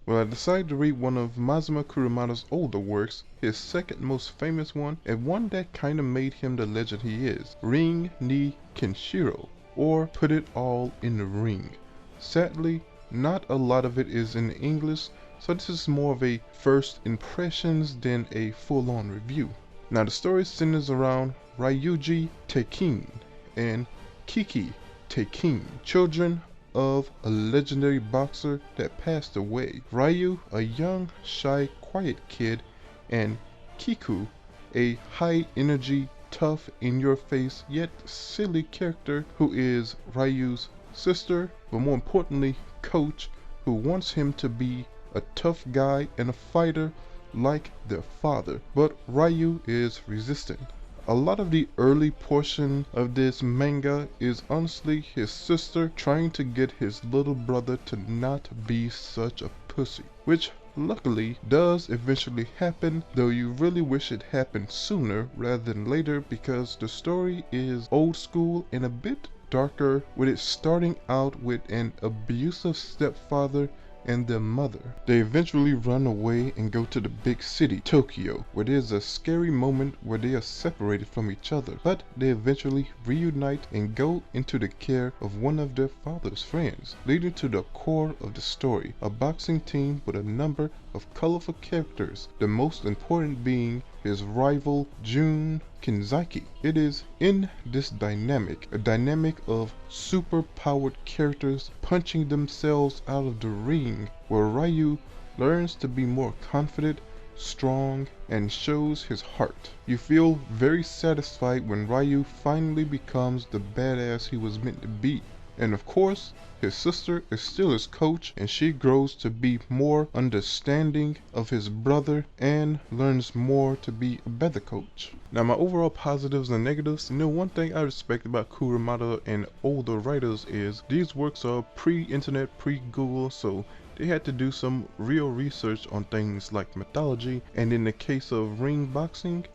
Well, I decided to read one of Masami Kurumada's older works, his second most famous one, and one that kinda made him the legend he is, RingNiKakero, or Put It All in the Ring. Sadly, not a lot of it is in English, so this is more of a first impressions than a full-on review. Now the story centers around Ryuji Taken and Kiki Taken, children of a legendary boxer that passed away. Ryu, a young, shy, quiet kid, and Kiku, a high-energy, tough, in-your-face, yet silly character who is Ryu's sister, but more importantly, coach, who wants him to be a tough guy and a fighter like their father. But Ryu is resistant. A lot of the early portion of this manga is honestly his sister trying to get his little brother to not be such a pussy, which luckily does eventually happen, though you really wish it happened sooner rather than later because the story is old school and a bit darker, with it starting out with an abusive stepfather and their mother. They eventually run away and go to the big city, Tokyo, where there's a scary moment where they are separated from each other, but they eventually reunite and go into the care of one of their father's friends, leading to the core of the story, a boxing team with a number of colorful characters, the most important being his rival Jun Kinzaki. It is in this dynamic, a dynamic of super-powered characters punching themselves out of the ring, where Ryu learns to be more confident, strong, and shows his heart. You feel very satisfied when Ryu finally becomes the badass he was meant to be. And of course, his sister is still his coach, and she grows to be more understanding of his brother and learns more to be a better coach. Now, my overall positives and negatives, one thing I respect about Kurumada and older writers is these works are pre-internet, pre-Google, so they had to do some real research on things like mythology, and in the case of ring boxing,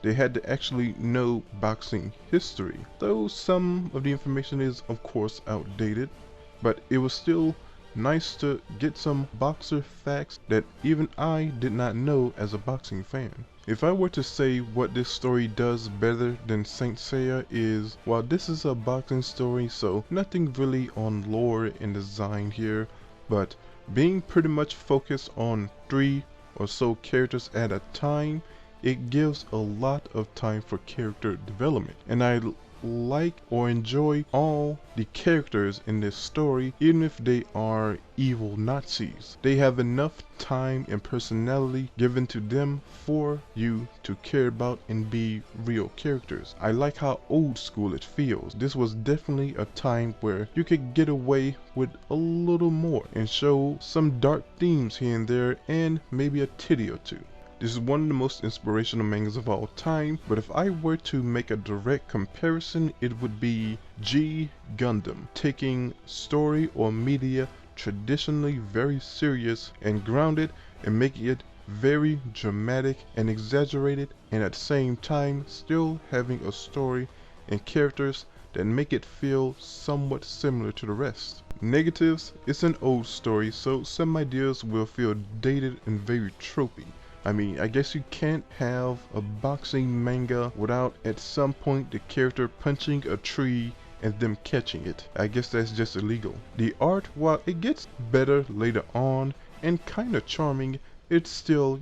they had to actually know boxing history. Though some of the information is of course outdated, but it was still nice to get some boxer facts that even I did not know as a boxing fan. If I were to say what this story does better than Saint Seiya is, while this is a boxing story, so nothing really on lore and design here, but being pretty much focused on 3 or so characters at a time, it gives a lot of time for character development. And I like or enjoy all the characters in this story, even if they are evil Nazis. They have enough time and personality given to them for you to care about and be real characters. I like how old school it feels. This was definitely a time where you could get away with a little more and show some dark themes here and there and maybe a titty or two. This is one of the most inspirational mangas of all time, but if I were to make a direct comparison, it would be G Gundam, taking story or media traditionally very serious and grounded and making it very dramatic and exaggerated, and at the same time still having a story and characters that make it feel somewhat similar to the rest. Negatives, it's an old story, so some ideas will feel dated and very tropey. I mean, I guess you can't have a boxing manga without at some point the character punching a tree and them catching it. I guess that's just illegal. The art, while it gets better later on and kinda charming, it's still,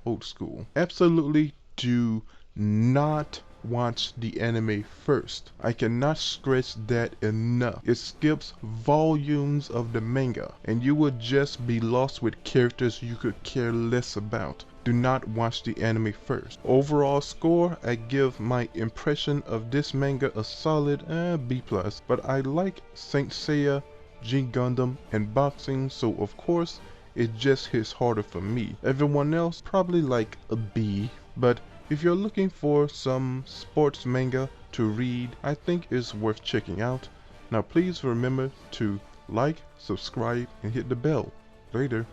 old school. Absolutely do not watch the anime first. I cannot stress that enough. It skips volumes of the manga, and you will just be lost with characters you could care less about. Do not watch the anime first. Overall score, I give my impression of this manga a solid B+, but I like Saint Seiya, G Gundam, and boxing, so of course it just hits harder for me. Everyone else probably like a B, but if you're looking for some sports manga to read, I think it's worth checking out. Now please remember to like, subscribe, and hit the bell. Later.